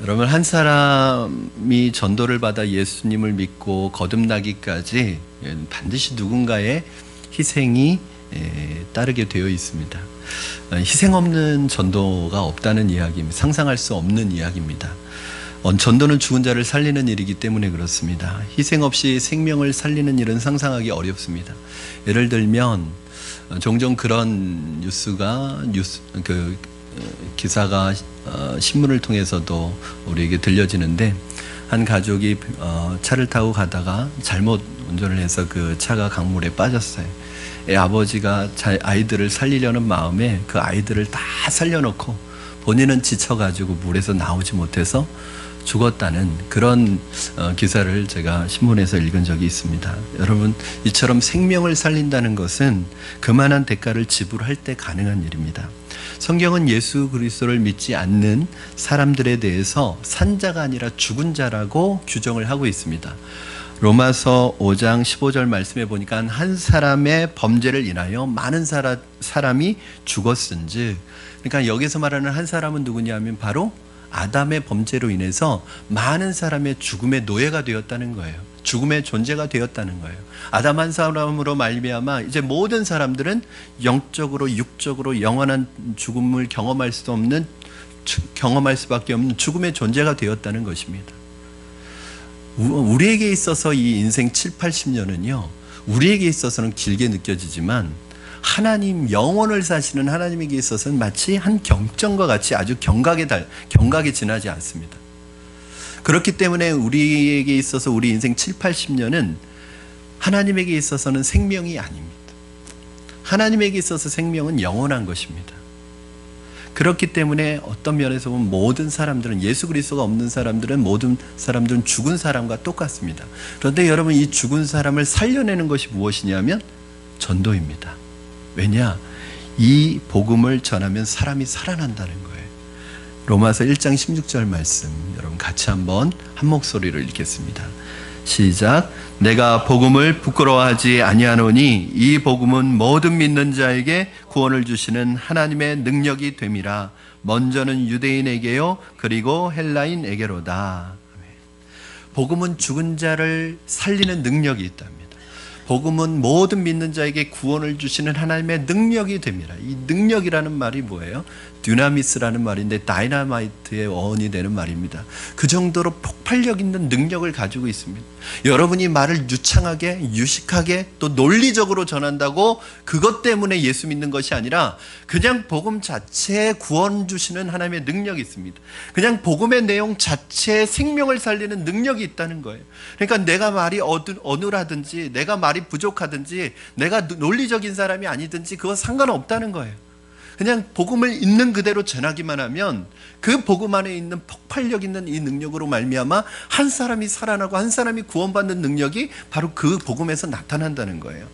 여러분, 한 사람이 전도를 받아 예수님을 믿고 거듭나기까지 반드시 누군가의 희생이 따르게 되어 있습니다. 희생 없는 전도가 없다는 이야기입니다. 상상할 수 없는 이야기입니다. 전도는 죽은 자를 살리는 일이기 때문에 그렇습니다. 희생 없이 생명을 살리는 일은 상상하기 어렵습니다. 예를 들면 종종 그런 기사가 신문을 통해서도 우리에게 들려지는데, 한 가족이 차를 타고 가다가 잘못 운전을 해서 그 차가 강물에 빠졌어요. 아버지가 아이들을 살리려는 마음에 그 아이들을 다 살려놓고 본인은 지쳐가지고 물에서 나오지 못해서 죽었다는 그런 기사를 제가 신문에서 읽은 적이 있습니다. 여러분, 이처럼 생명을 살린다는 것은 그만한 대가를 지불할 때 가능한 일입니다. 성경은 예수 그리스도를 믿지 않는 사람들에 대해서 산자가 아니라 죽은 자라고 규정을 하고 있습니다. 로마서 5장 15절 말씀에 보니까 한 사람의 범죄를 인하여 많은 사람이 죽었은즉, 그러니까 여기서 말하는 한 사람은 누구냐면 바로 아담의 범죄로 인해서 많은 사람의 죽음의 노예가 되었다는 거예요. 죽음의 존재가 되었다는 거예요. 아담 한 사람으로 말미암아 이제 모든 사람들은 영적으로 육적으로 영원한 죽음을 경험할 수밖에 없는 죽음의 존재가 되었다는 것입니다. 우리에게 있어서 이 인생 7, 80년은요, 우리에게 있어서는 길게 느껴지지만 하나님, 영혼을 사시는 하나님에게 있어서는 마치 한 경점과 같이 아주 경각에 지나지 않습니다. 그렇기 때문에 우리에게 있어서 우리 인생 7, 80년은 하나님에게 있어서는 생명이 아닙니다. 하나님에게 있어서 생명은 영원한 것입니다. 그렇기 때문에 어떤 면에서 보면 모든 사람들은, 예수 그리스도가 없는 사람들은, 모든 사람들은 죽은 사람과 똑같습니다. 그런데 여러분, 이 죽은 사람을 살려내는 것이 무엇이냐면 전도입니다. 왜냐? 이 복음을 전하면 사람이 살아난다는 거예요. 로마서 1장 16절 말씀, 여러분 같이 한번 한 목소리로 읽겠습니다. 시작. 내가 복음을 부끄러워하지 아니하노니 이 복음은 모든 믿는 자에게 구원을 주시는 하나님의 능력이 됨이라. 먼저는 유대인에게요 그리고 헬라인에게로다. 복음은 죽은 자를 살리는 능력이 있답니다. 복음은 모든 믿는 자에게 구원을 주시는 하나님의 능력이 됩니다. 이 능력이라는 말이 뭐예요? 듀나미스라는 말인데 다이나마이트의 어원이 되는 말입니다. 그 정도로 폭발력 있는 능력을 가지고 있습니다. 여러분이 말을 유창하게, 유식하게, 또 논리적으로 전한다고 그것 때문에 예수 믿는 것이 아니라 그냥 복음 자체에 구원 주시는 하나님의 능력이 있습니다. 그냥 복음의 내용 자체에 생명을 살리는 능력이 있다는 거예요. 그러니까 내가 말이 어눌하든지, 내가 말이 부족하든지, 내가 논리적인 사람이 아니든지 그거 상관없다는 거예요. 그냥 복음을 있는 그대로 전하기만 하면 그 복음 안에 있는 폭발력 있는 이 능력으로 말미암아 한 사람이 살아나고 한 사람이 구원받는 능력이 바로 그 복음에서 나타난다는 거예요.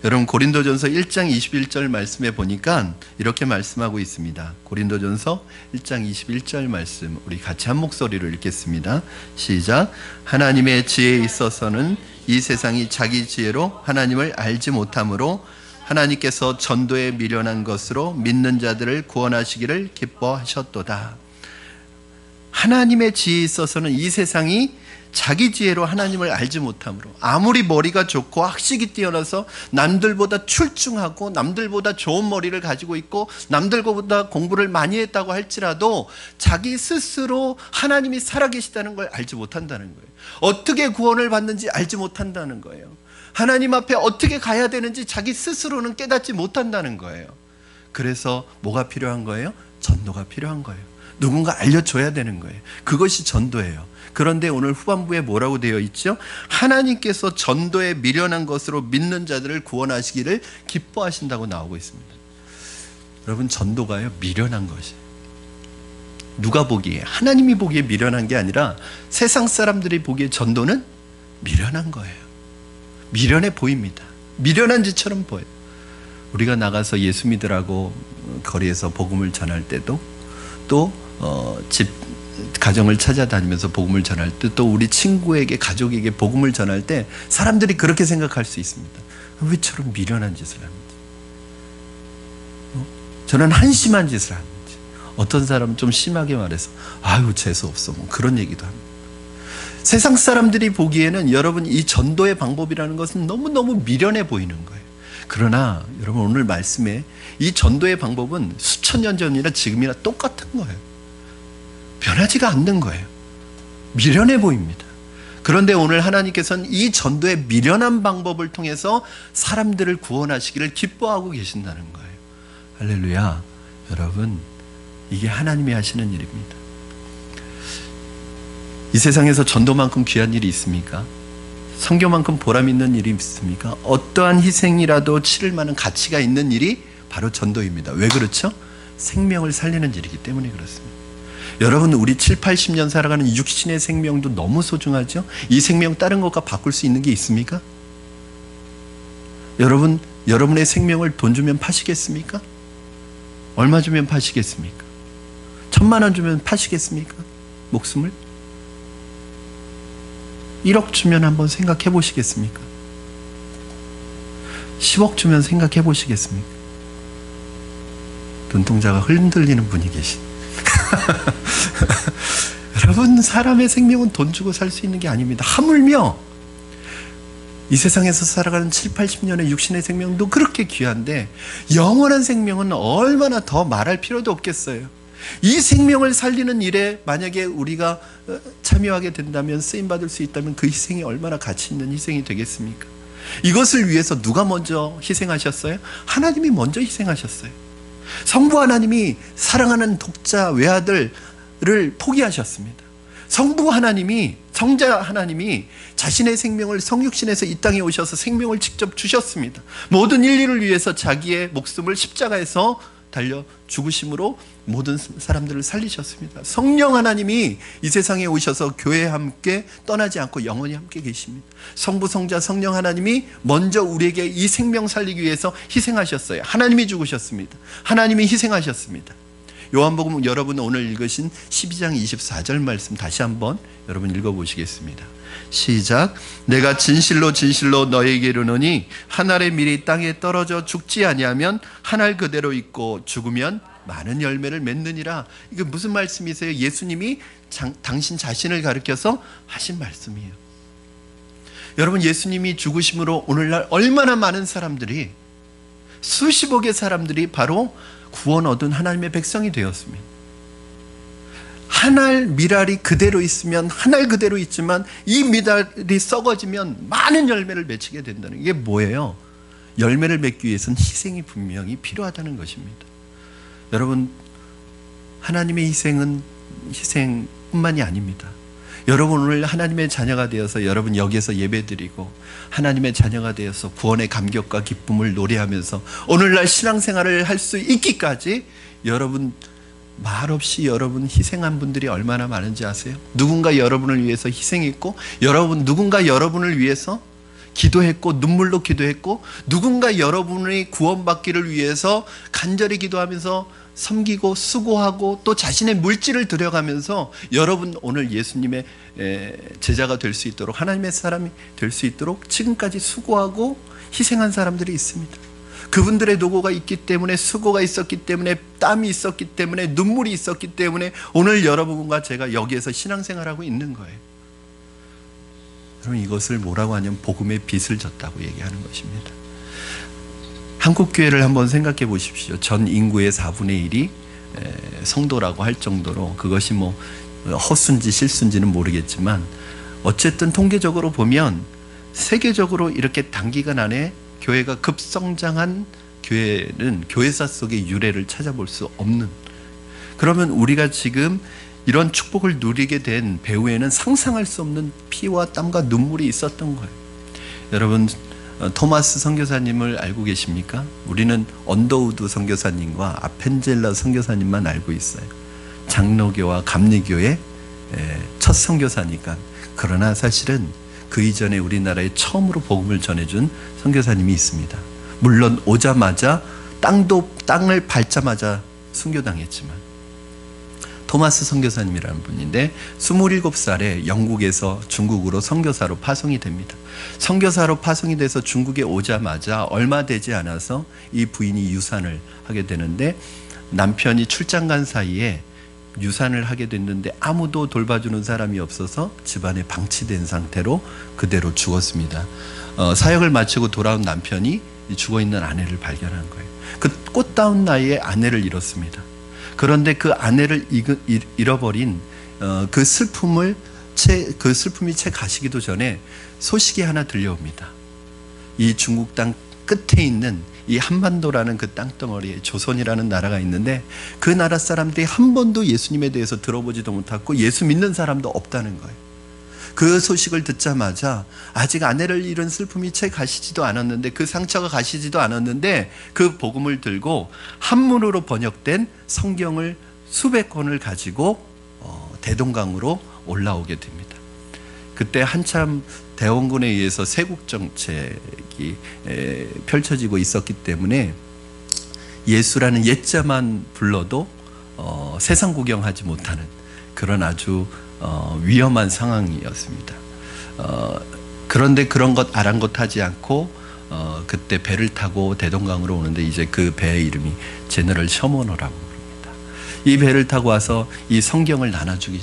여러분, 고린도전서 1장 21절 말씀에 보니까 이렇게 말씀하고 있습니다. 고린도전서 1장 21절 말씀, 우리 같이 한 목소리로 읽겠습니다. 시작. 하나님의 지혜에 있어서는 이 세상이 자기 지혜로 하나님을 알지 못하므로 하나님께서 전도에 미련한 것으로 믿는 자들을 구원하시기를 기뻐하셨도다. 하나님의 지혜에 있어서는 이 세상이 자기 지혜로 하나님을 알지 못함으로, 아무리 머리가 좋고 학식이 뛰어나서 남들보다 출중하고 남들보다 좋은 머리를 가지고 있고 남들보다 공부를 많이 했다고 할지라도 자기 스스로 하나님이 살아계시다는 걸 알지 못한다는 거예요. 어떻게 구원을 받는지 알지 못한다는 거예요. 하나님 앞에 어떻게 가야 되는지 자기 스스로는 깨닫지 못한다는 거예요. 그래서 뭐가 필요한 거예요? 전도가 필요한 거예요. 누군가 알려줘야 되는 거예요. 그것이 전도예요. 그런데 오늘 후반부에 뭐라고 되어 있죠? 하나님께서 전도에 미련한 것으로 믿는 자들을 구원하시기를 기뻐하신다고 나오고 있습니다. 여러분, 전도가요, 미련한 것이에요. 누가 보기에, 하나님이 보기에 미련한 게 아니라 세상 사람들이 보기에 전도는 미련한 거예요. 미련해 보입니다. 미련한 짓처럼 보여요. 우리가 나가서 예수 믿으라고 거리에서 복음을 전할 때도, 또 가정을 찾아다니면서 복음을 전할 때, 또 우리 친구에게, 가족에게 복음을 전할 때 사람들이 그렇게 생각할 수 있습니다. 왜 저런 미련한 짓을 하는지, 저는 한심한 짓을 하는지, 어떤 사람은 좀 심하게 말해서 아유 재수없어 뭐 그런 얘기도 합니다. 세상 사람들이 보기에는 여러분 이 전도의 방법이라는 것은 너무너무 미련해 보이는 거예요. 그러나 여러분 오늘 말씀에 이 전도의 방법은 수천 년 전이나 지금이나 똑같은 거예요. 변하지가 않는 거예요. 미련해 보입니다. 그런데 오늘 하나님께서는 이 전도의 미련한 방법을 통해서 사람들을 구원하시기를 기뻐하고 계신다는 거예요. 할렐루야. 여러분 이게 하나님이 하시는 일입니다. 이 세상에서 전도만큼 귀한 일이 있습니까? 선교만큼 보람 있는 일이 있습니까? 어떠한 희생이라도 치를 만한 가치가 있는 일이 바로 전도입니다. 왜 그렇죠? 생명을 살리는 일이기 때문에 그렇습니다. 여러분 우리 7, 80년 살아가는 육신의 생명도 너무 소중하죠? 이 생명 다른 것과 바꿀 수 있는 게 있습니까? 여러분의 생명을 돈 주면 파시겠습니까? 얼마 주면 파시겠습니까? 1,000만 원 주면 파시겠습니까? 목숨을? 1억 주면 한번 생각해 보시겠습니까? 10억 주면 생각해 보시겠습니까? 눈동자가 흔들리는 분이 계신. 여러분 사람의 생명은 돈 주고 살 수 있는 게 아닙니다. 하물며 이 세상에서 살아가는 7, 80년의 육신의 생명도 그렇게 귀한데 영원한 생명은 얼마나 더 말할 필요도 없겠어요. 이 생명을 살리는 일에 만약에 우리가 참여하게 된다면, 쓰임받을 수 있다면 그 희생이 얼마나 가치 있는 희생이 되겠습니까? 이것을 위해서 누가 먼저 희생하셨어요? 하나님이 먼저 희생하셨어요. 성부 하나님이 사랑하는 독자 외아들을 포기하셨습니다. 성부 하나님이, 성자 하나님이 자신의 생명을 성육신에서 이 땅에 오셔서 생명을 직접 주셨습니다. 모든 인류를 위해서 자기의 목숨을 십자가에서 달려 죽으심으로 모든 사람들을 살리셨습니다. 성령 하나님이 이 세상에 오셔서 교회와 함께 떠나지 않고 영원히 함께 계십니다. 성부, 성자, 성령 하나님이 먼저 우리에게 이 생명 살리기 위해서 희생하셨어요. 하나님이 죽으셨습니다. 하나님이 희생하셨습니다. 요한복음 여러분 오늘 읽으신 12장 24절 말씀 다시 한번 여러분 읽어보시겠습니다. 시작. 내가 진실로 진실로 너에게 이르노니 한 알의 밀이 땅에 떨어져 죽지 아니하면 한 알 그대로 있고 죽으면 많은 열매를 맺느니라. 이게 무슨 말씀이세요? 예수님이 당신 자신을 가리켜서 하신 말씀이에요. 여러분 예수님이 죽으심으로 오늘날 얼마나 많은 사람들이, 수십억의 사람들이 바로 구원 얻은 하나님의 백성이 되었습니다. 한 알 밀알이 그대로 있으면 한 알 그대로 있지만 이 밀알이 썩어지면 많은 열매를 맺히게 된다는, 이게 뭐예요? 열매를 맺기 위해서는 희생이 분명히 필요하다는 것입니다. 여러분 하나님의 희생은 희생뿐만이 아닙니다. 여러분 오늘 하나님의 자녀가 되어서 여러분 여기에서 예배드리고 하나님의 자녀가 되어서 구원의 감격과 기쁨을 노래하면서 오늘날 신앙생활을 할 수 있기까지 여러분 말없이 여러분 희생한 분들이 얼마나 많은지 아세요? 누군가 여러분을 위해서 희생했고, 누군가 여러분을 위해서 기도했고, 눈물로 기도했고, 누군가 여러분의 구원받기를 위해서 간절히 기도하면서 섬기고 수고하고 또 자신의 물질을 들여가면서 여러분 오늘 예수님의 제자가 될 수 있도록, 하나님의 사람이 될 수 있도록 지금까지 수고하고 희생한 사람들이 있습니다. 그분들의 노고가 있기 때문에, 수고가 있었기 때문에, 땀이 있었기 때문에, 눈물이 있었기 때문에 오늘 여러분과 제가 여기에서 신앙생활하고 있는 거예요. 여러분 이것을 뭐라고 하냐면 복음의 빚을 졌다고 얘기하는 것입니다. 한국교회를 한번 생각해 보십시오. 전 인구의 4분의 1이 성도라고 할 정도로, 그것이 뭐 허수인지 실수인지는 모르겠지만 어쨌든 통계적으로 보면 세계적으로 이렇게 단기간 안에 교회가 급성장한 교회는 교회사 속의 유래를 찾아볼 수 없는, 그러면 우리가 지금 이런 축복을 누리게 된 배후에는 상상할 수 없는 피와 땀과 눈물이 있었던 거예요. 여러분 토마스 선교사님을 알고 계십니까? 우리는 언더우드 선교사님과 아펜젤라 선교사님만 알고 있어요. 장로교와 감리교의 첫 선교사니까. 그러나 사실은 그 이전에 우리나라에 처음으로 복음을 전해준 선교사님이 있습니다. 물론 오자마자 땅을 밟자마자 순교당했지만, 토마스 선교사님이라는 분인데 27살에 영국에서 중국으로 선교사로 파송이 됩니다. 선교사로 파송이 돼서 중국에 오자마자 얼마 되지 않아서 이 부인이 유산을 하게 되는데 남편이 출장 간 사이에 유산을 하게 됐는데 아무도 돌봐주는 사람이 없어서 집안에 방치된 상태로 그대로 죽었습니다. 사역을 마치고 돌아온 남편이 죽어있는 아내를 발견한 거예요. 그 꽃다운 나이에 아내를 잃었습니다. 그런데 그 아내를 잃어버린 그 슬픔이 채 가시기도 전에 소식이 하나 들려옵니다. 이 중국 땅 끝에 있는 이 한반도라는 그 땅덩어리에 조선이라는 나라가 있는데 그 나라 사람들이 한 번도 예수님에 대해서 들어보지도 못하고 예수 믿는 사람도 없다는 거예요. 그 소식을 듣자마자 아직 아내를 잃은 슬픔이 채 가시지도 않았는데, 그 상처가 가시지도 않았는데, 그 복음을 들고 한문으로 번역된 성경을 수백 권을 가지고 대동강으로 올라오게 됩니다. 그때 한참 대원군에 의해서 세국 정책이 펼쳐지고 있었기 때문에 예수라는 옛자만 불러도 세상 구경하지 못하는 그런 아주 위험한 상황이었습니다. 그런데 그런 것 아랑곳하지 않고 그때 배를 타고 대동강으로 오는데, 이제 그 배의 이름이 제너럴 셔먼호라고 부릅니다. 이 배를 타고 와서 이 성경을 나눠주기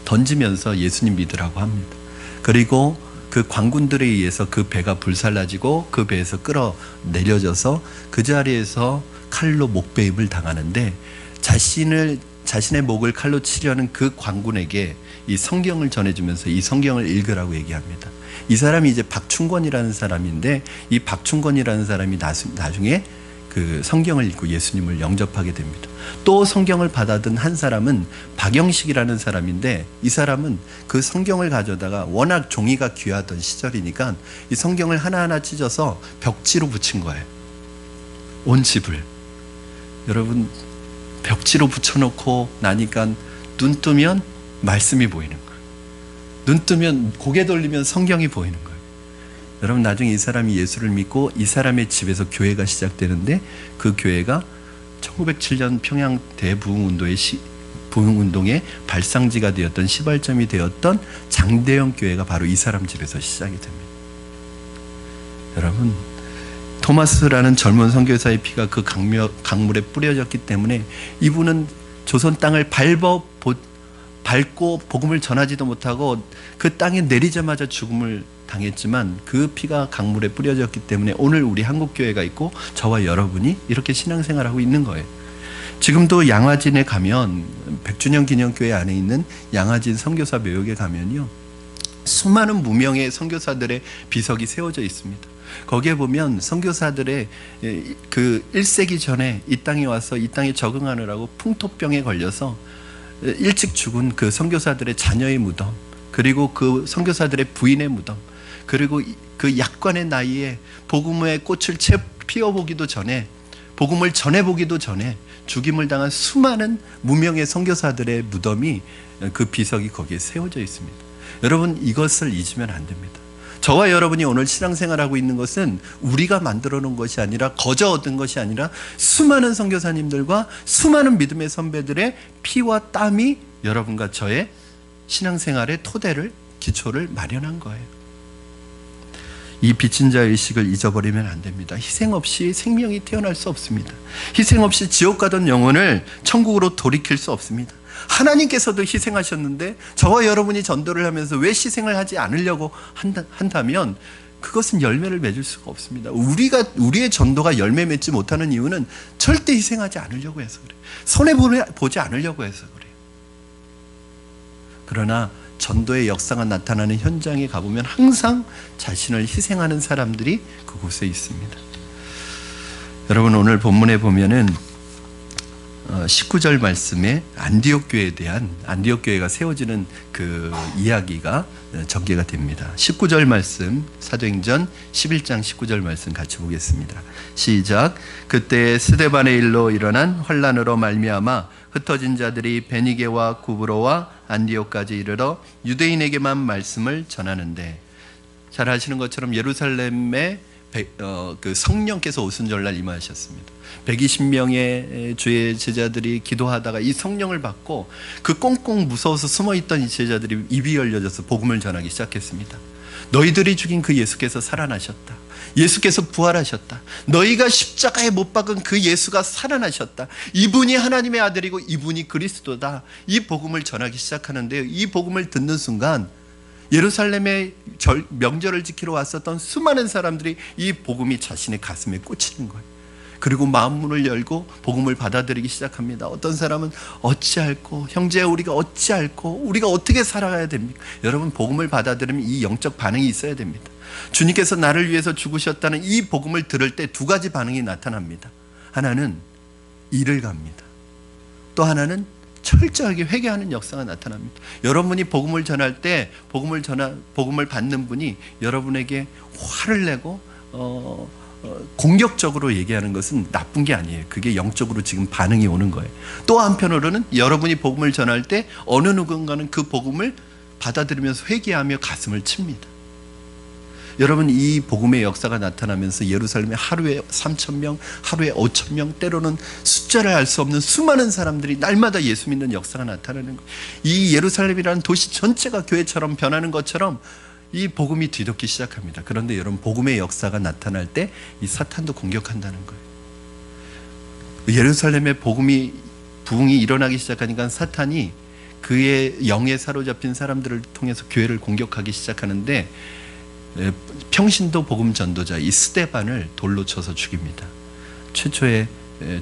던지면서 예수님 믿으라고 합니다. 그리고 그 관군들에 의해서 그 배가 불살라지고 그 배에서 끌어내려져서 그 자리에서 칼로 목베임을 당하는데, 자신의 목을 칼로 치려는 그 관군에게 이 성경을 전해주면서 이 성경을 읽으라고 얘기합니다. 이 사람이 이제 박충권이라는 사람인데, 이 박충권이라는 사람이 나중에 그 성경을 읽고 예수님을 영접하게 됩니다. 또 성경을 받아든 한 사람은 박영식이라는 사람인데, 이 사람은 그 성경을 가져다가 워낙 종이가 귀하던 시절이니까 이 성경을 하나하나 찢어서 벽지로 붙인 거예요. 온 집을. 여러분, 벽지로 붙여놓고 나니까 눈 뜨면 말씀이 보이는 거예요. 눈 뜨면 고개 돌리면 성경이 보이는 거예요. 여러분, 나중에 이 사람이 예수를 믿고 이 사람의 집에서 교회가 시작되는데, 그 교회가 1907년 평양 대부흥운동의 발상지가 되었던, 시발점이 되었던 장대영 교회가 바로 이 사람 집에서 시작이 됩니다. 여러분, 토마스라는 젊은 선교사의 피가 그 강물에 뿌려졌기 때문에 이분은 조선 땅을 밟고 복음을 전하지도 못하고 그 땅에 내리자마자 죽음을 당했지만, 그 피가 강물에 뿌려졌기 때문에 오늘 우리 한국교회가 있고 저와 여러분이 이렇게 신앙생활하고 있는 거예요. 지금도 양화진에 가면, 100주년 기념교회 안에 있는 양화진 선교사 묘역에 가면요, 수많은 무명의 선교사들의 비석이 세워져 있습니다. 거기에 보면 선교사들의 그 1세기 전에 이 땅에 와서 이 땅에 적응하느라고 풍토병에 걸려서 일찍 죽은 그 선교사들의 자녀의 무덤, 그리고 그 선교사들의 부인의 무덤, 그리고 그 약관의 나이에 복음의 꽃을 채 피워보기도 전에, 복음을 전해보기도 전에 죽임을 당한 수많은 무명의 선교사들의 무덤이, 그 비석이 거기에 세워져 있습니다. 여러분, 이것을 잊으면 안 됩니다. 저와 여러분이 오늘 신앙생활하고 있는 것은 우리가 만들어 놓은 것이 아니라, 거저 얻은 것이 아니라, 수많은 선교사님들과 수많은 믿음의 선배들의 피와 땀이 여러분과 저의 신앙생활의 토대를, 기초를 마련한 거예요. 이 빚진 자 의식을 잊어버리면 안 됩니다. 희생 없이 생명이 태어날 수 없습니다. 희생 없이 지옥 가던 영혼을 천국으로 돌이킬 수 없습니다. 하나님께서도 희생하셨는데 저와 여러분이 전도를 하면서 왜 희생을 하지 않으려고 한다면 그것은 열매를 맺을 수가 없습니다. 우리의 전도가 열매 맺지 못하는 이유는 절대 희생하지 않으려고 해서 그래요. 손해보지 않으려고 해서 그래요. 그러나 전도의 역사가 나타나는 현장에 가보면 항상 자신을 희생하는 사람들이 그곳에 있습니다. 여러분, 오늘 본문에 보면은 19절 말씀에 안디옥 교회에 대한, 안디옥 교회가 세워지는 그 이야기가 전개가 됩니다. 19절 말씀, 사도행전 11장 19절 말씀 같이 보겠습니다. 시작. 그때 스데반의 일로 일어난 환난으로 말미암아 흩어진 자들이 베니게와 구브로와 안디옥까지 이르러 유대인에게만 말씀을 전하는데, 잘 아시는 것처럼 예루살렘에 그 성령께서 오순절날 임하셨습니다. 120명의 주의 제자들이 기도하다가 이 성령을 받고 그 꽁꽁 무서워서 숨어있던 이 제자들이 입이 열려져서 복음을 전하기 시작했습니다. 너희들이 죽인 그 예수께서 살아나셨다. 예수께서 부활하셨다. 너희가 십자가에 못 박은 그 예수가 살아나셨다. 이분이 하나님의 아들이고 이분이 그리스도다. 이 복음을 전하기 시작하는데요. 이 복음을 듣는 순간 예루살렘의 명절을 지키러 왔었던 수많은 사람들이 이 복음이 자신의 가슴에 꽂히는 거예요. 그리고 마음문을 열고 복음을 받아들이기 시작합니다. 어떤 사람은 어찌할꼬, 형제야 우리가 어찌할꼬, 우리가 어떻게 살아가야 됩니까? 여러분, 복음을 받아들이면 이 영적 반응이 있어야 됩니다. 주님께서 나를 위해서 죽으셨다는 이 복음을 들을 때 두 가지 반응이 나타납니다. 하나는 이를 갑니다. 또 하나는 철저하게 회개하는 역사가 나타납니다. 여러분이 복음을 전할 때 복음을 받는 분이 여러분에게 화를 내고 공격적으로 얘기하는 것은 나쁜 게 아니에요. 그게 영적으로 지금 반응이 오는 거예요. 또 한편으로는 여러분이 복음을 전할 때 어느 누군가는 그 복음을 받아들이면서 회개하며 가슴을 칩니다. 여러분, 이 복음의 역사가 나타나면서 예루살렘에 하루에 3,000명, 하루에 5,000명, 때로는 숫자를 알 수 없는 수많은 사람들이 날마다 예수 믿는 역사가 나타나는 거예요. 이 예루살렘이라는 도시 전체가 교회처럼 변하는 것처럼 이 복음이 뒤덮기 시작합니다. 그런데 여러분, 복음의 역사가 나타날 때 이 사탄도 공격한다는 거예요. 예루살렘에 부흥이 일어나기 시작하니까 사탄이 그의 영에 사로잡힌 사람들을 통해서 교회를 공격하기 시작하는데 평신도 복음 전도자 이 스데반을 돌로 쳐서 죽입니다. 최초의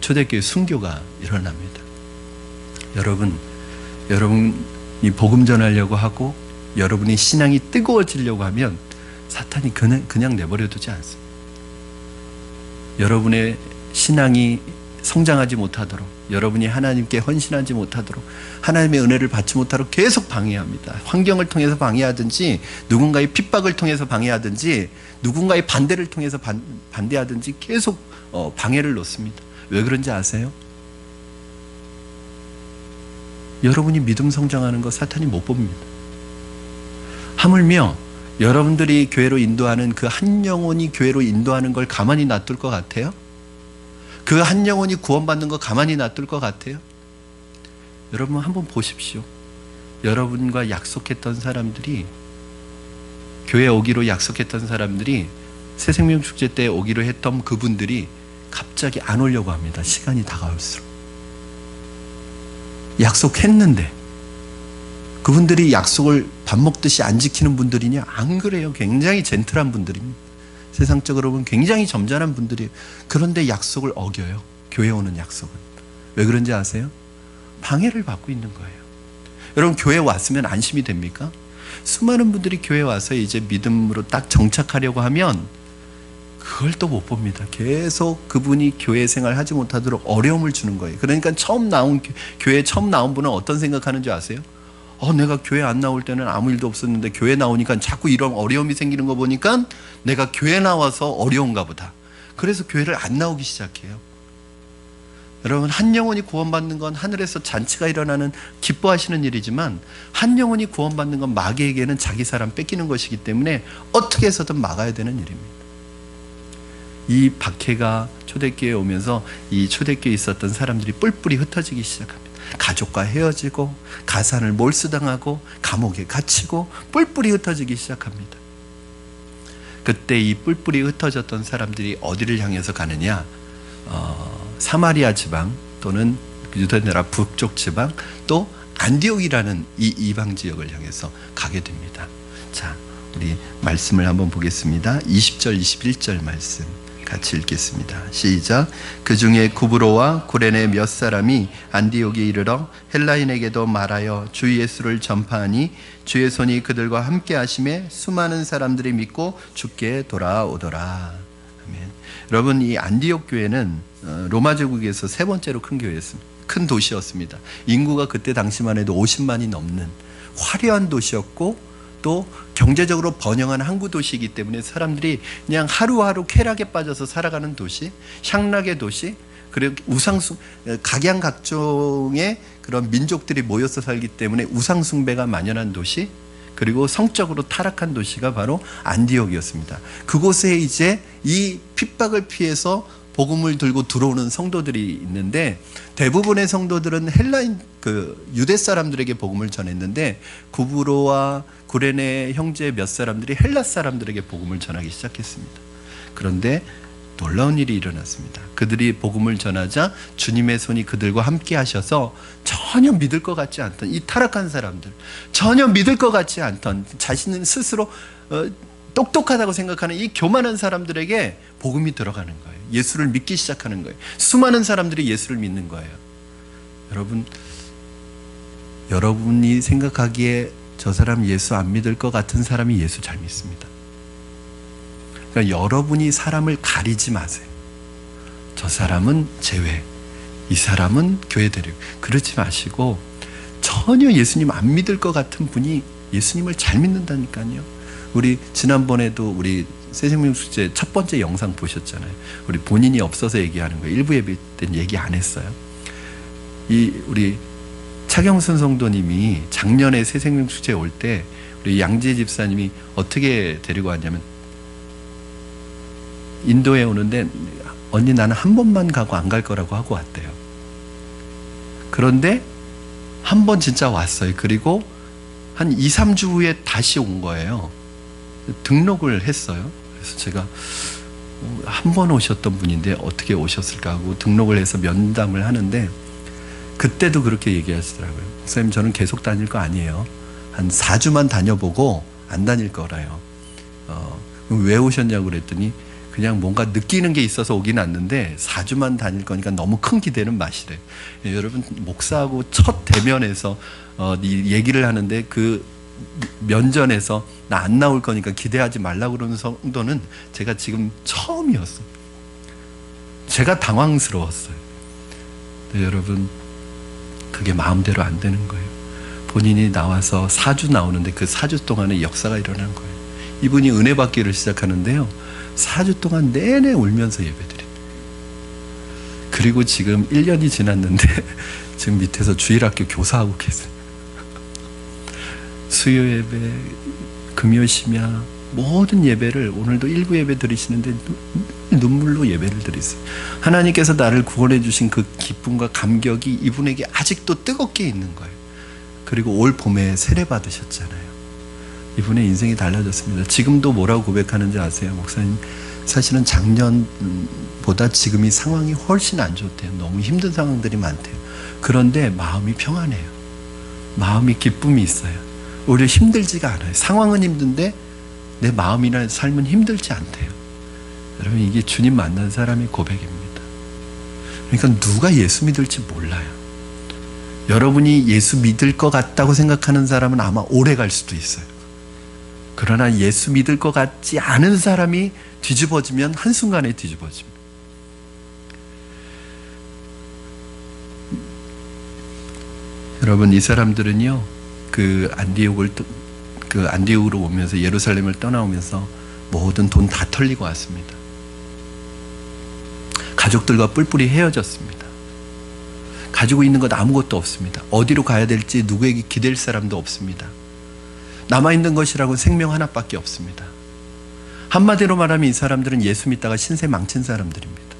초대교회 순교가 일어납니다. 여러분이 복음 전하려고 하고 여러분이 신앙이 뜨거워지려고 하면 사탄이 그냥 내버려 두지 않습니다. 여러분의 신앙이 성장하지 못하도록, 여러분이 하나님께 헌신하지 못하도록, 하나님의 은혜를 받지 못하도록 계속 방해합니다. 환경을 통해서 방해하든지, 누군가의 핍박을 통해서 방해하든지, 누군가의 반대를 통해서 반대하든지 계속 방해를 놓습니다. 왜 그런지 아세요? 여러분이 믿음 성장하는 거 사탄이 못 봅니다. 하물며 여러분들이 교회로 인도하는 그 한 영혼이 교회로 인도하는 걸 가만히 놔둘 것 같아요? 그 한 영혼이 구원받는 거 가만히 놔둘 것 같아요? 여러분 한번 보십시오. 여러분과 약속했던 사람들이, 교회 오기로 약속했던 사람들이, 새생명축제 때 오기로 했던 그분들이 갑자기 안 오려고 합니다. 시간이 다가올수록. 약속했는데 그분들이 약속을 밥 먹듯이 안 지키는 분들이냐? 안 그래요. 굉장히 젠틀한 분들입니다. 세상적으로 보면 굉장히 점잖은 분들이에요. 그런데 약속을 어겨요. 교회 오는 약속은. 왜 그런지 아세요? 방해를 받고 있는 거예요. 여러분, 교회 왔으면 안심이 됩니까? 수많은 분들이 교회 와서 이제 믿음으로 딱 정착하려고 하면 그걸 또 못 봅니다. 계속 그분이 교회 생활 하지 못하도록 어려움을 주는 거예요. 그러니까 교회에 처음 나온 분은 어떤 생각하는 줄 아세요? 내가 교회 안 나올 때는 아무 일도 없었는데 교회 나오니까 자꾸 이런 어려움이 생기는 거 보니까 내가 교회 나와서 어려운가 보다. 그래서 교회를 안 나오기 시작해요. 여러분, 한 영혼이 구원받는 건 하늘에서 잔치가 일어나는 기뻐하시는 일이지만, 한 영혼이 구원받는 건 마귀에게는 자기 사람 뺏기는 것이기 때문에 어떻게 해서든 막아야 되는 일입니다. 이 박해가 초대교회에 오면서 이 초대교회에 있었던 사람들이 뿔뿔이 흩어지기 시작합니다. 가족과 헤어지고, 가산을 몰수당하고, 감옥에 갇히고, 뿔뿔이 흩어지기 시작합니다. 그때 이 뿔뿔이 흩어졌던 사람들이 어디를 향해서 가느냐? 사마리아 지방 또는 유다나라 북쪽 지방, 또 안디옥이라는 이 이방 지역을 향해서 가게 됩니다. 자, 우리 말씀을 한번 보겠습니다. 20절 21절 말씀 같이 읽겠습니다. 시작. 그 중에 구브로와 구레네 몇 사람이 안디옥에 이르러 헬라인에게도 말하여 주 예수를 전파하니 주의 손이 그들과 함께 하심에 수많은 사람들이 믿고 주께 돌아오더라. 아멘. 여러분, 이 안디옥 교회는 로마 제국에서 세 번째로 큰 교회였습니다. 큰 도시였습니다. 인구가 그때 당시만 해도 50만이 넘는 화려한 도시였고, 또 경제적으로 번영한 항구 도시이기 때문에 사람들이 그냥 하루하루 쾌락에 빠져서 살아가는 도시, 향락의 도시, 그리고 각양각종의 그런 민족들이 모여서 살기 때문에 우상숭배가 만연한 도시, 그리고 성적으로 타락한 도시가 바로 안디옥이었습니다. 그곳에 이제 이 핍박을 피해서 복음을 들고 들어오는 성도들이 있는데, 대부분의 성도들은 헬라인 유대 사람들에게 복음을 전했는데 구브로와 구레네 형제 몇 사람들이 헬라 사람들에게 복음을 전하기 시작했습니다. 그런데 놀라운 일이 일어났습니다. 그들이 복음을 전하자 주님의 손이 그들과 함께 하셔서 전혀 믿을 것 같지 않던 이 타락한 사람들, 전혀 믿을 것 같지 않던 자신은 스스로 똑똑하다고 생각하는 이 교만한 사람들에게 복음이 들어가는 거예요. 예수를 믿기 시작하는 거예요. 수많은 사람들이 예수를 믿는 거예요. 여러분이 생각하기에 저 사람 예수 안 믿을 것 같은 사람이 예수 잘 믿습니다. 그러니까 여러분이 사람을 가리지 마세요. 저 사람은 제외, 이 사람은 교회 데리고, 그러지 마시고 전혀 예수님 안 믿을 것 같은 분이 예수님을 잘 믿는다니까요. 우리 지난번에도 우리 새생명 축제 첫 번째 영상 보셨잖아요. 우리 본인이 없어서 얘기하는 거예요. 일부 예배 때는 얘기 안 했어요. 우리 차경순 성도님이 작년에 새생명 축제에 올 때 우리 양재 집사님이 어떻게 데리고 왔냐면, 인도에 오는데 언니 나는 한 번만 가고 안 갈 거라고 하고 왔대요. 그런데 한 번 진짜 왔어요. 그리고 한 2, 3주 후에 다시 온 거예요. 등록을 했어요. 그래서 제가 한 번 오셨던 분인데 어떻게 오셨을까 하고 등록을 해서 면담을 하는데, 그때도 그렇게 얘기하시더라고요. 목사님, 저는 계속 다닐 거 아니에요. 한 4주만 다녀보고 안 다닐 거라요. 왜 오셨냐고 그랬더니 그냥 뭔가 느끼는 게 있어서 오긴 왔는데 4주만 다닐 거니까 너무 큰 기대는 마시래. 여러분, 목사하고 첫 대면에서 이 얘기를 하는데 그 면전에서 나 안 나올 거니까 기대하지 말라고 그러는 성도는 제가 지금 처음이었어요. 제가 당황스러웠어요. 근데 여러분, 그게 마음대로 안 되는 거예요. 본인이 나와서 4주 나오는데 그 4주 동안에 역사가 일어난 거예요. 이분이 은혜 받기를 시작하는데요, 4주 동안 내내 울면서 예배드립니다. 그리고 지금 1년이 지났는데 지금 밑에서 주일학교 교사하고 계세요. 수요 예배, 금요 심야 모든 예배를, 오늘도 일부 예배 드리시는데 눈물로 예배를 드리세요. 하나님께서 나를 구원해 주신 그 기쁨과 감격이 이분에게 아직도 뜨겁게 있는 거예요. 그리고 올 봄에 세례 받으셨잖아요. 이분의 인생이 달라졌습니다. 지금도 뭐라고 고백하는지 아세요? 목사님, 사실은 작년보다 지금이 상황이 훨씬 안 좋대요. 너무 힘든 상황들이 많대요. 그런데 마음이 평안해요. 마음이 기쁨이 있어요. 오히려 힘들지가 않아요. 상황은 힘든데 내 마음이나 삶은 힘들지 않대요. 여러분, 이게 주님 만난 사람의 고백입니다. 그러니까 누가 예수 믿을지 몰라요. 여러분이 예수 믿을 것 같다고 생각하는 사람은 아마 오래 갈 수도 있어요. 그러나 예수 믿을 것 같지 않은 사람이 뒤집어지면 한순간에 뒤집어집니다. 여러분, 이 사람들은요, 안디옥으로 오면서, 예루살렘을 떠나오면서 모든 돈 다 털리고 왔습니다. 가족들과 뿔뿔이 헤어졌습니다. 가지고 있는 것 아무것도 없습니다. 어디로 가야 될지 누구에게 기댈 사람도 없습니다. 남아있는 것이라고는 생명 하나밖에 없습니다. 한마디로 말하면 이 사람들은 예수 믿다가 신세 망친 사람들입니다.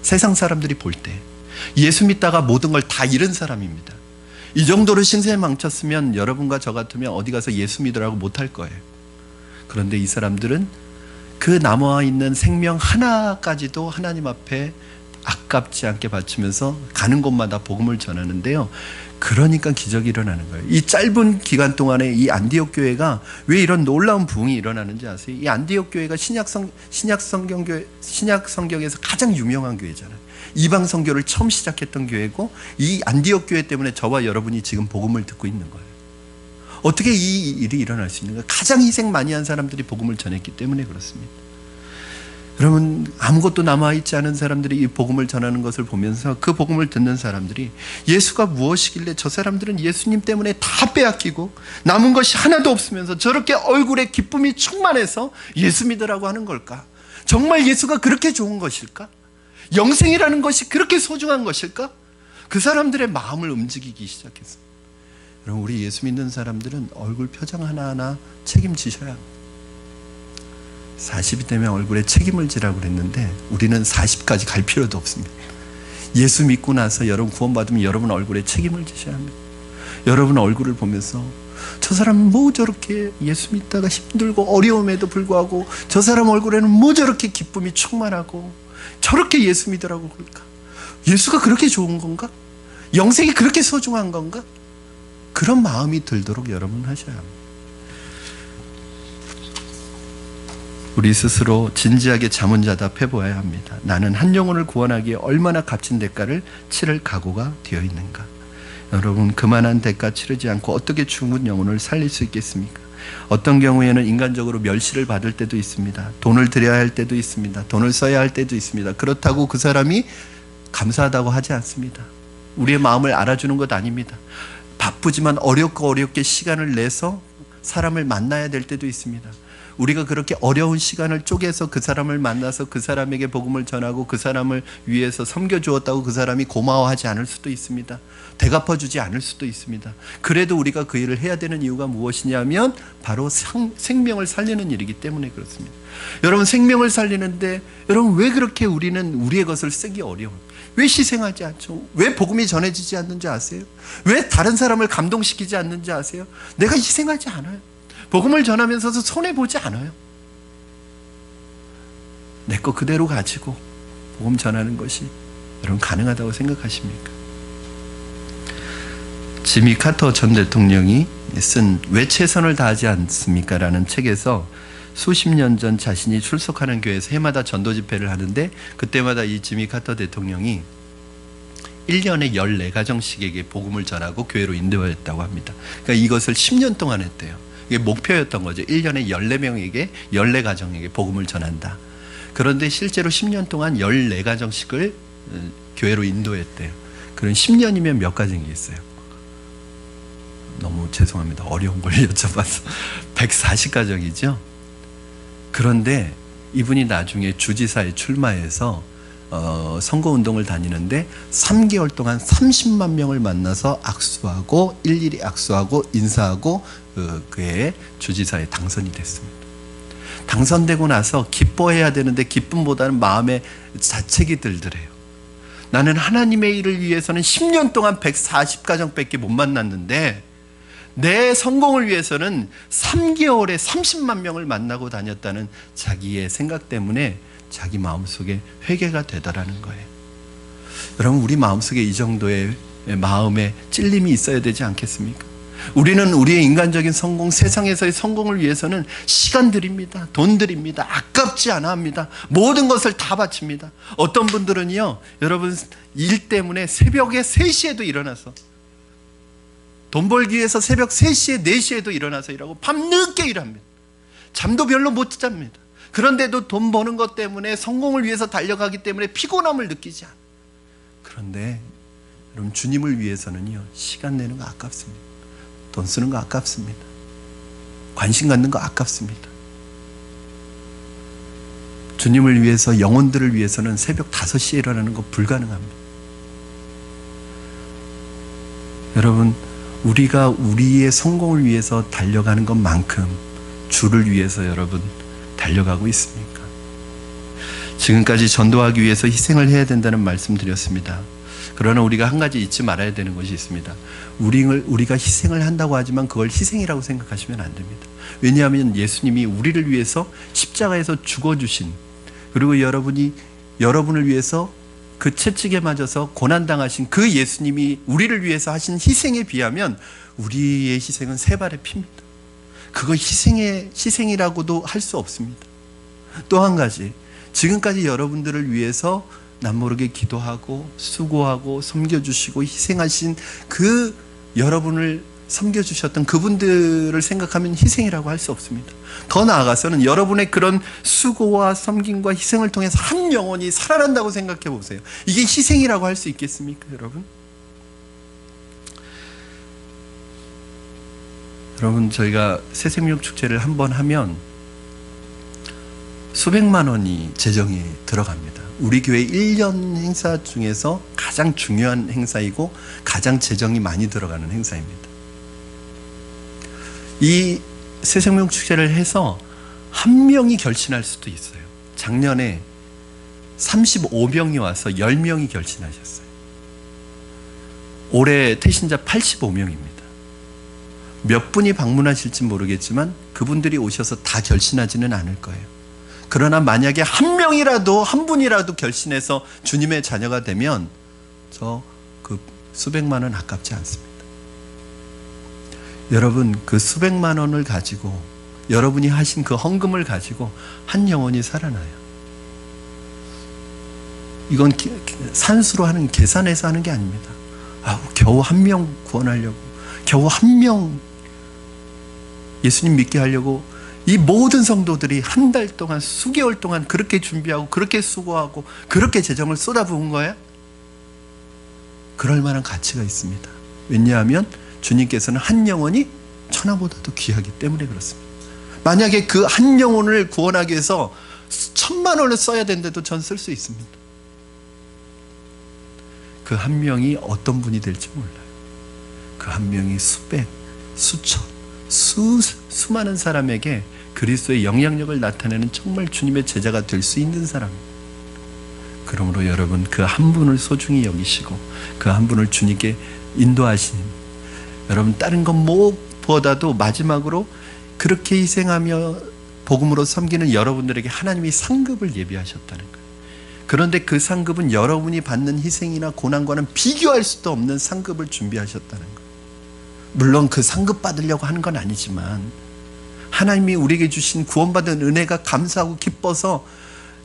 세상 사람들이 볼 때 예수 믿다가 모든 걸 다 잃은 사람입니다. 이 정도로 신세 망쳤으면 여러분과 저 같으면 어디 가서 예수 믿으라고 못할 거예요. 그런데 이 사람들은 그 남아있는 생명 하나까지도 하나님 앞에 아깝지 않게 바치면서 가는 곳마다 복음을 전하는데요, 그러니까 기적이 일어나는 거예요. 이 짧은 기간 동안에 이 안디옥 교회가 왜 이런 놀라운 부흥이 일어나는지 아세요? 이 안디옥 교회가 신약 성경에서 가장 유명한 교회잖아요. 이방 선교를 처음 시작했던 교회고, 이 안디옥 교회 때문에 저와 여러분이 지금 복음을 듣고 있는 거예요. 어떻게 이 일이 일어날 수 있는가? 가장 희생 많이 한 사람들이 복음을 전했기 때문에 그렇습니다. 여러분, 아무것도 남아있지 않은 사람들이 이 복음을 전하는 것을 보면서 그 복음을 듣는 사람들이 예수가 무엇이길래 저 사람들은 예수님 때문에 다 빼앗기고 남은 것이 하나도 없으면서 저렇게 얼굴에 기쁨이 충만해서 예수 믿으라고 하는 걸까? 정말 예수가 그렇게 좋은 것일까? 영생이라는 것이 그렇게 소중한 것일까? 그 사람들의 마음을 움직이기 시작했어요. 여러분, 우리 예수 믿는 사람들은 얼굴 표정 하나하나 책임지셔야 합니다. 40이 되면 얼굴에 책임을 지라고 그랬는데 우리는 40까지 갈 필요도 없습니다. 예수 믿고 나서 여러분 구원받으면 여러분 얼굴에 책임을 지셔야 합니다. 여러분 얼굴을 보면서 저 사람은 뭐 저렇게 예수 믿다가 힘들고 어려움에도 불구하고 저 사람 얼굴에는 뭐 저렇게 기쁨이 충만하고 저렇게 예수 믿으라고 그럴까? 예수가 그렇게 좋은 건가? 영생이 그렇게 소중한 건가? 그런 마음이 들도록 여러분 하셔야 합니다. 우리 스스로 진지하게 자문자답해 보아야 합니다. 나는 한 영혼을 구원하기에 얼마나 값진 대가를 치를 각오가 되어 있는가? 여러분, 그만한 대가 치르지 않고 어떻게 죽은 영혼을 살릴 수 있겠습니까? 어떤 경우에는 인간적으로 멸시를 받을 때도 있습니다. 돈을 들여야 할 때도 있습니다. 돈을 써야 할 때도 있습니다. 그렇다고 그 사람이 감사하다고 하지 않습니다. 우리의 마음을 알아주는 것 아닙니다. 바쁘지만 어렵게 시간을 내서 사람을 만나야 될 때도 있습니다. 우리가 그렇게 어려운 시간을 쪼개서 그 사람을 만나서 그 사람에게 복음을 전하고 그 사람을 위해서 섬겨주었다고 그 사람이 고마워하지 않을 수도 있습니다. 대갚아주지 않을 수도 있습니다. 그래도 우리가 그 일을 해야 되는 이유가 무엇이냐면 바로 생명을 살리는 일이기 때문에 그렇습니다. 여러분, 생명을 살리는데 여러분 왜 그렇게 우리는 우리의 것을 쓰기 어려워요? 왜 희생하지 않죠? 왜 복음이 전해지지 않는지 아세요? 왜 다른 사람을 감동시키지 않는지 아세요? 내가 희생하지 않아요. 복음을 전하면서도 손해보지 않아요. 내 거 그대로 가지고 복음 전하는 것이 여러분 가능하다고 생각하십니까? 지미 카터 전 대통령이 쓴 왜 최선을 다하지 않습니까? 라는 책에서 수십 년 전 자신이 출석하는 교회에서 해마다 전도 집회를 하는데 그때마다 이 지미 카터 대통령이 1년에 14가정씩에게 복음을 전하고 교회로 인도했다고 합니다. 그러니까 이것을 10년 동안 했대요. 이게 목표였던 거죠. 1년에 14명에게 14가정에게 복음을 전한다. 그런데 실제로 10년 동안 14가정씩을 교회로 인도했대요. 그런 10년이면 몇 가정이겠어요? 너무 죄송합니다. 어려운 걸 여쭤봐서 140가정이죠. 그런데 이분이 나중에 주지사에 출마해서 선거운동을 다니는데 3개월 동안 30만 명을 만나서 악수하고 일일이 악수하고 인사하고 그의 주지사에 당선이 됐습니다. 당선되고 나서 기뻐해야 되는데 기쁨보다는 마음에 자책이 들더래요. 나는 하나님의 일을 위해서는 10년 동안 140가정밖에 못 만났는데 내 성공을 위해서는 3개월에 30만 명을 만나고 다녔다는 자기의 생각 때문에 자기 마음속에 회개가 되더라는 거예요. 여러분, 우리 마음속에 이 정도의 마음의 찔림이 있어야 되지 않겠습니까? 우리는 우리의 인간적인 성공, 세상에서의 성공을 위해서는 시간 드립니다. 돈 드립니다. 아깝지 않아 합니다. 모든 것을 다 바칩니다. 어떤 분들은요, 여러분 일 때문에 새벽에 3시에도 일어나서 돈 벌기 위해서 새벽 3시에 4시에도 일어나서 일하고 밤늦게 일합니다. 잠도 별로 못 잡니다. 그런데도 돈 버는 것 때문에 성공을 위해서 달려가기 때문에 피곤함을 느끼지 않아요. 그런데 여러분, 주님을 위해서는요, 시간 내는 거 아깝습니다. 돈 쓰는 거 아깝습니다. 관심 갖는 거 아깝습니다. 주님을 위해서, 영혼들을 위해서는 새벽 5시에 일어나는 거 불가능합니다. 여러분, 우리가 우리의 성공을 위해서 달려가는 것만큼 주를 위해서 여러분 달려가고 있습니까? 지금까지 전도하기 위해서 희생을 해야 된다는 말씀 드렸습니다. 그러나 우리가 한 가지 잊지 말아야 되는 것이 있습니다. 우리가 희생을 한다고 하지만 그걸 희생이라고 생각하시면 안 됩니다. 왜냐하면 예수님이 우리를 위해서 십자가에서 죽어주신, 그리고 여러분을 위해서 그 채찍에 맞아서 고난당하신 그 예수님이 우리를 위해서 하신 희생에 비하면 우리의 희생은 세 발의 피입니다. 그거 희생이라고도 할 수 없습니다. 또 한 가지, 지금까지 여러분들을 위해서 남모르게 기도하고 수고하고 섬겨주시고 희생하신 그 여러분을 섬겨주셨던 그분들을 생각하면 희생이라고 할 수 없습니다. 더 나아가서는 여러분의 그런 수고와 섬김과 희생을 통해서 한 영혼이 살아난다고 생각해 보세요. 이게 희생이라고 할 수 있겠습니까, 여러분? 여러분, 저희가 새생명 축제를 한번 하면 수백만 원이 재정이 들어갑니다. 우리 교회 1년 행사 중에서 가장 중요한 행사이고 가장 재정이 많이 들어가는 행사입니다. 이 새생명 축제를 해서 한 명이 결신할 수도 있어요. 작년에 35명이 와서 10명이 결신하셨어요. 올해 태신자 85명입니다. 몇 분이 방문하실지 모르겠지만 그분들이 오셔서 다 결신하지는 않을 거예요. 그러나 만약에 한 명이라도, 한 분이라도 결신해서 주님의 자녀가 되면 그 수백만 원 아깝지 않습니다. 여러분, 그 수백만 원을 가지고, 여러분이 하신 그 헌금을 가지고 한 영혼이 살아나요. 이건 산수로 하는, 계산해서 하는 게 아닙니다. 겨우 한 명 구원하려고, 겨우 한 명 예수님 믿게 하려고 이 모든 성도들이 한 달 동안, 수개월 동안 그렇게 준비하고 그렇게 수고하고 그렇게 재정을 쏟아부은 거예요? 그럴 만한 가치가 있습니다. 왜냐하면 주님께서는 한 영혼이 천하보다도 귀하기 때문에 그렇습니다. 만약에 그 한 영혼을 구원하기 위해서 1,000만 원을 써야 되는데도 전 쓸 수 있습니다. 그 한 명이 어떤 분이 될지 몰라요. 그 한 명이 수백, 수천, 수많은 사람에게 그리스도의 영향력을 나타내는 정말 주님의 제자가 될 수 있는 사람입니다. 그러므로 여러분, 그 한 분을 소중히 여기시고 그 한 분을 주님께 인도하시는, 여러분 다른 것 무엇보다도 마지막으로 그렇게 희생하며 복음으로 섬기는 여러분들에게 하나님이 상급을 예비하셨다는 거예요. 그런데 그 상급은 여러분이 받는 희생이나 고난과는 비교할 수도 없는 상급을 준비하셨다는 거예요. 물론 그 상급 받으려고 하는 건 아니지만 하나님이 우리에게 주신 구원받은 은혜가 감사하고 기뻐서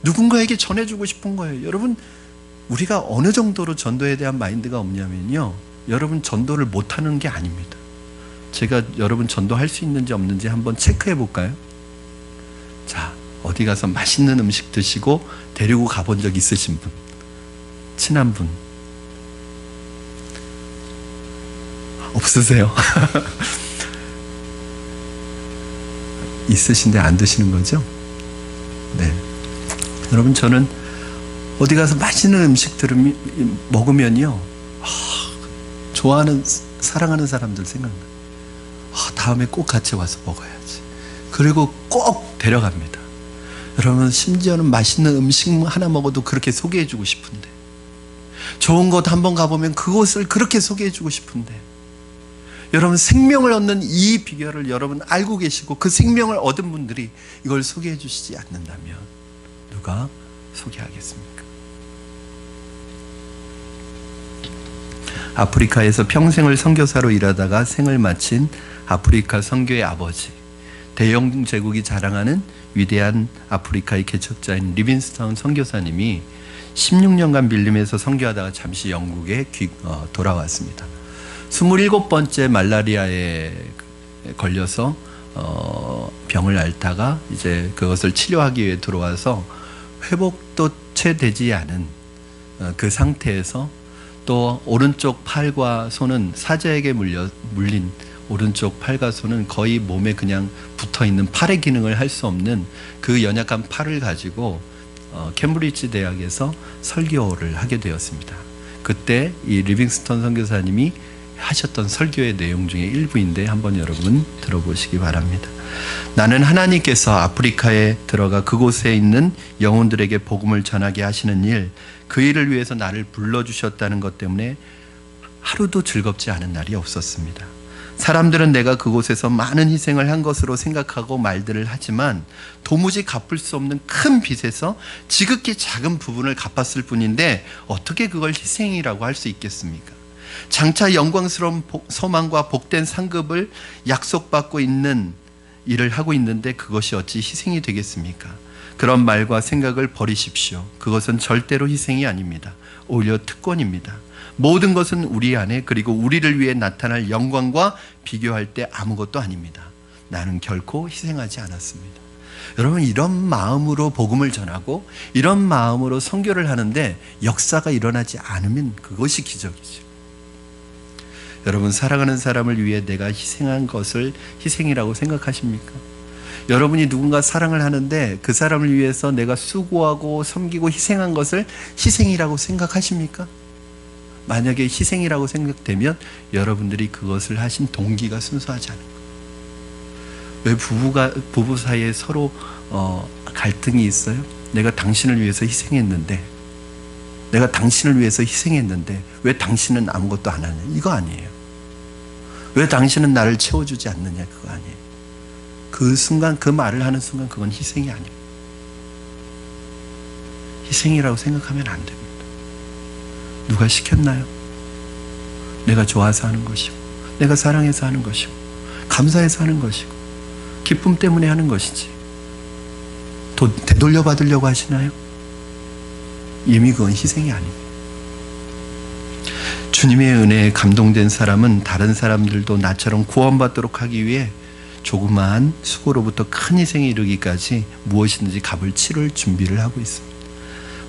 누군가에게 전해주고 싶은 거예요. 여러분, 우리가 어느 정도로 전도에 대한 마인드가 없냐면요, 여러분 전도를 못하는 게 아닙니다. 제가 여러분 전도할 수 있는지 없는지 한번 체크해 볼까요? 자, 어디 가서 맛있는 음식 드시고 데리고 가본 적 있으신 분, 친한 분 없으세요? 있으신데 안 드시는 거죠? 네. 여러분, 저는 어디 가서 맛있는 음식 먹으면요, 좋아하는, 사랑하는 사람들 생각나요. 다음에 꼭 같이 와서 먹어야지. 그리고 꼭 데려갑니다. 여러분, 심지어는 맛있는 음식 하나 먹어도 그렇게 소개해주고 싶은데, 좋은 곳 한번 가보면 그곳을 그렇게 소개해주고 싶은데, 여러분 생명을 얻는 이 비결을 여러분 알고 계시고 그 생명을 얻은 분들이 이걸 소개해 주시지 않는다면 누가 소개하겠습니까? 아프리카에서 평생을 선교사로 일하다가 생을 마친 아프리카 선교의 아버지, 대영 제국이 자랑하는 위대한 아프리카의 개척자인 리빈스턴 선교사님이 16년간 빌림에서 선교하다가 잠시 영국에 돌아왔습니다. 27번째 말라리아에 걸려서 병을 앓다가 이제 그것을 치료하기 위해 들어와서 회복도 채 되지 않은 그 상태에서, 또 오른쪽 팔과 손은 사자에게 물린 오른쪽 팔과 손은 거의 몸에 그냥 붙어있는 팔의 기능을 할 수 없는 그 연약한 팔을 가지고 캠브리지 대학에서 설교를 하게 되었습니다. 그때 이 리빙스턴 선교사님이 하셨던 설교의 내용 중에 일부인데 한번 여러분 들어보시기 바랍니다. 나는 하나님께서 아프리카에 들어가 그곳에 있는 영혼들에게 복음을 전하게 하시는 일, 그 일을 위해서 나를 불러주셨다는 것 때문에 하루도 즐겁지 않은 날이 없었습니다. 사람들은 내가 그곳에서 많은 희생을 한 것으로 생각하고 말들을 하지만 도무지 갚을 수 없는 큰 빚에서 지극히 작은 부분을 갚았을 뿐인데 어떻게 그걸 희생이라고 할 수 있겠습니까? 장차 영광스러운 소망과 복된 상급을 약속받고 있는 일을 하고 있는데 그것이 어찌 희생이 되겠습니까? 그런 말과 생각을 버리십시오. 그것은 절대로 희생이 아닙니다. 오히려 특권입니다. 모든 것은 우리 안에, 그리고 우리를 위해 나타날 영광과 비교할 때 아무것도 아닙니다. 나는 결코 희생하지 않았습니다. 여러분, 이런 마음으로 복음을 전하고 이런 마음으로 선교를 하는데 역사가 일어나지 않으면 그것이 기적이죠. 여러분, 사랑하는 사람을 위해 내가 희생한 것을 희생이라고 생각하십니까? 여러분이 누군가 사랑을 하는데 그 사람을 위해서 내가 수고하고 섬기고 희생한 것을 희생이라고 생각하십니까? 만약에 희생이라고 생각되면 여러분들이 그것을 하신 동기가 순수하지 않은 거예요. 왜 부부 사이에 서로 갈등이 있어요? 내가 당신을 위해서 희생했는데 왜 당신은 아무것도 안 하냐? 이거 아니에요. 왜 당신은 나를 채워주지 않느냐? 그거 아니에요. 그 순간, 그 말을 하는 순간 그건 희생이 아니에요. 희생이라고 생각하면 안 됩니다. 누가 시켰나요? 내가 좋아서 하는 것이고, 내가 사랑해서 하는 것이고, 감사해서 하는 것이고, 기쁨 때문에 하는 것이지. 되돌려 받으려고 하시나요? 이미 그건 희생이 아닙니다. 주님의 은혜에 감동된 사람은 다른 사람들도 나처럼 구원받도록 하기 위해 조그마한 수고로부터 큰 희생에 이르기까지 무엇이든지 값을 치를 준비를 하고 있습니다.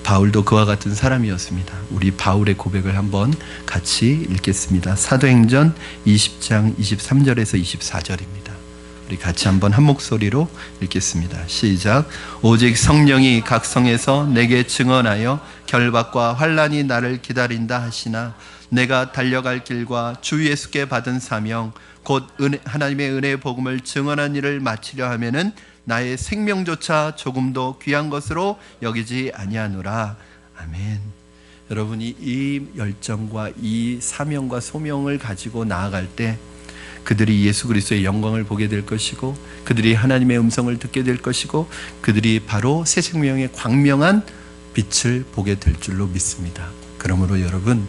바울도 그와 같은 사람이었습니다. 우리 바울의 고백을 한번 같이 읽겠습니다. 사도행전 20장 23절에서 24절입니다. 우리 같이 한번 한 목소리로 읽겠습니다. 시작. 오직 성령이 각 성에서 내게 증언하여 결박과 환난이 나를 기다린다 하시나 내가 달려갈 길과 주 예수께 받은 사명 곧 하나님의 은혜의 복음을 증언한 일을 마치려 하면은 나의 생명조차 조금도 귀한 것으로 여기지 아니하노라. 아멘. 여러분이 이 열정과 이 사명과 소명을 가지고 나아갈 때 그들이 예수 그리스도의 영광을 보게 될 것이고 그들이 하나님의 음성을 듣게 될 것이고 그들이 바로 새 생명의 광명한 빛을 보게 될 줄로 믿습니다. 그러므로 여러분,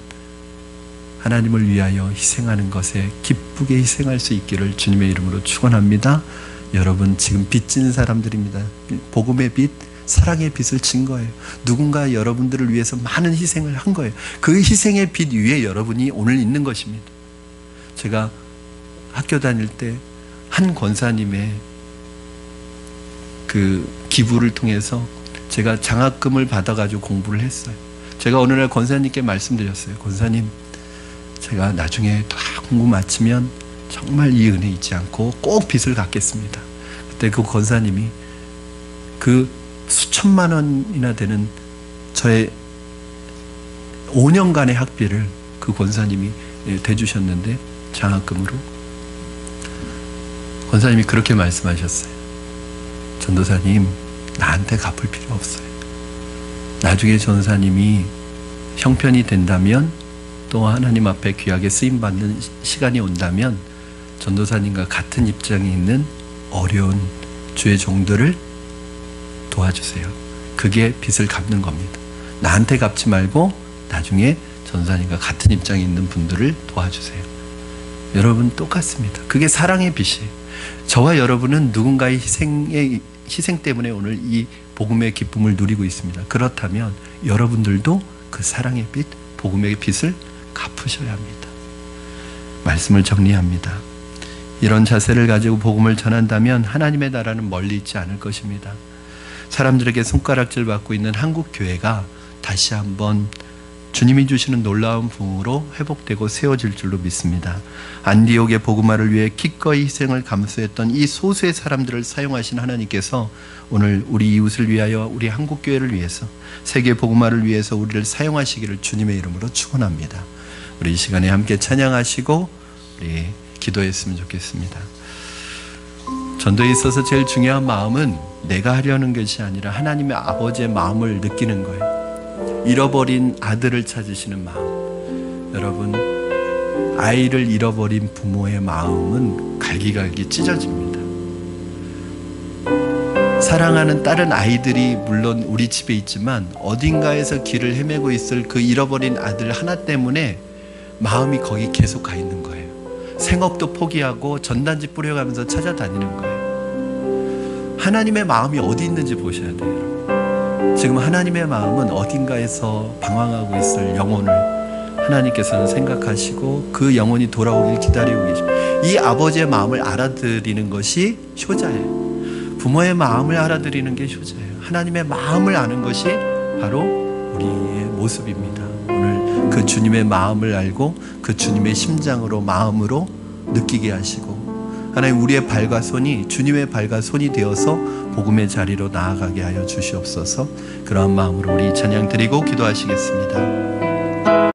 하나님을 위하여 희생하는 것에 기쁘게 희생할 수 있기를 주님의 이름으로 축원합니다. 여러분 지금 빚진 사람들입니다. 복음의 빛, 사랑의 빛을 진 거예요. 누군가 여러분들을 위해서 많은 희생을 한 거예요. 그 희생의 빛 위에 여러분이 오늘 있는 것입니다. 제가 학교 다닐 때 한 권사님의 그 기부를 통해서 제가 장학금을 받아가지고 공부를 했어요. 제가 어느 날 권사님께 말씀드렸어요. 권사님, 제가 나중에 다 공부 마치면 정말 이 은혜 잊지 않고 꼭 빚을 갚겠습니다. 그때 그 권사님이 그 수천만 원이나 되는 저의 5년간의 학비를 그 권사님이 대주셨는데 장학금으로 권사님이 그렇게 말씀하셨어요. 전도사님, 나한테 갚을 필요 없어요. 나중에 전사님이 형편이 된다면 또 하나님 앞에 귀하게 쓰임받는 시간이 온다면 전도사님과 같은 입장에 있는 어려운 주의 종들을 도와주세요. 그게 빚을 갚는 겁니다. 나한테 갚지 말고 나중에 전도사님과 같은 입장에 있는 분들을 도와주세요. 여러분 똑같습니다. 그게 사랑의 빛이에요. 저와 여러분은 누군가의 희생 때문에 오늘 이 복음의 기쁨을 누리고 있습니다. 그렇다면 여러분들도 그 사랑의 빛, 복음의 빛을 갚으셔야 합니다. 말씀을 정리합니다. 이런 자세를 가지고 복음을 전한다면 하나님의 나라는 멀리 있지 않을 것입니다. 사람들에게 손가락질 받고 있는 한국 교회가 다시 한번 주님이 주시는 놀라운 부흥으로 회복되고 세워질 줄로 믿습니다. 안디옥의 복음화를 위해 기꺼이 희생을 감수했던 이 소수의 사람들을 사용하신 하나님께서 오늘 우리 이웃을 위하여 우리 한국교회를 위해서 세계 복음화를 위해서 우리를 사용하시기를 주님의 이름으로 축원합니다. 우리 이 시간에 함께 찬양하시고 우리 기도했으면 좋겠습니다. 전도에 있어서 제일 중요한 마음은 내가 하려는 것이 아니라 하나님의 아버지의 마음을 느끼는 거예요. 잃어버린 아들을 찾으시는 마음. 여러분, 아이를 잃어버린 부모의 마음은 갈기갈기 찢어집니다. 사랑하는 다른 아이들이 물론 우리 집에 있지만 어딘가에서 길을 헤매고 있을 그 잃어버린 아들 하나 때문에 마음이 거기 계속 가 있는 거예요. 생업도 포기하고 전단지 뿌려가면서 찾아다니는 거예요. 하나님의 마음이 어디 있는지 보셔야 돼요, 여러분. 지금 하나님의 마음은 어딘가에서 방황하고 있을 영혼을 하나님께서는 생각하시고 그 영혼이 돌아오길 기다리고 계십니다. 이 아버지의 마음을 알아들이는 것이 효자예요. 부모의 마음을 알아들이는 게 효자예요. 하나님의 마음을 아는 것이 바로 우리의 모습입니다. 오늘 그 주님의 마음을 알고 그 주님의 심장으로 마음으로 느끼게 하시고 하나님 우리의 발과 손이 주님의 발과 손이 되어서 복음의 자리로 나아가게 하여 주시옵소서. 그러한 마음으로 우리 찬양 드리고 기도하시겠습니다.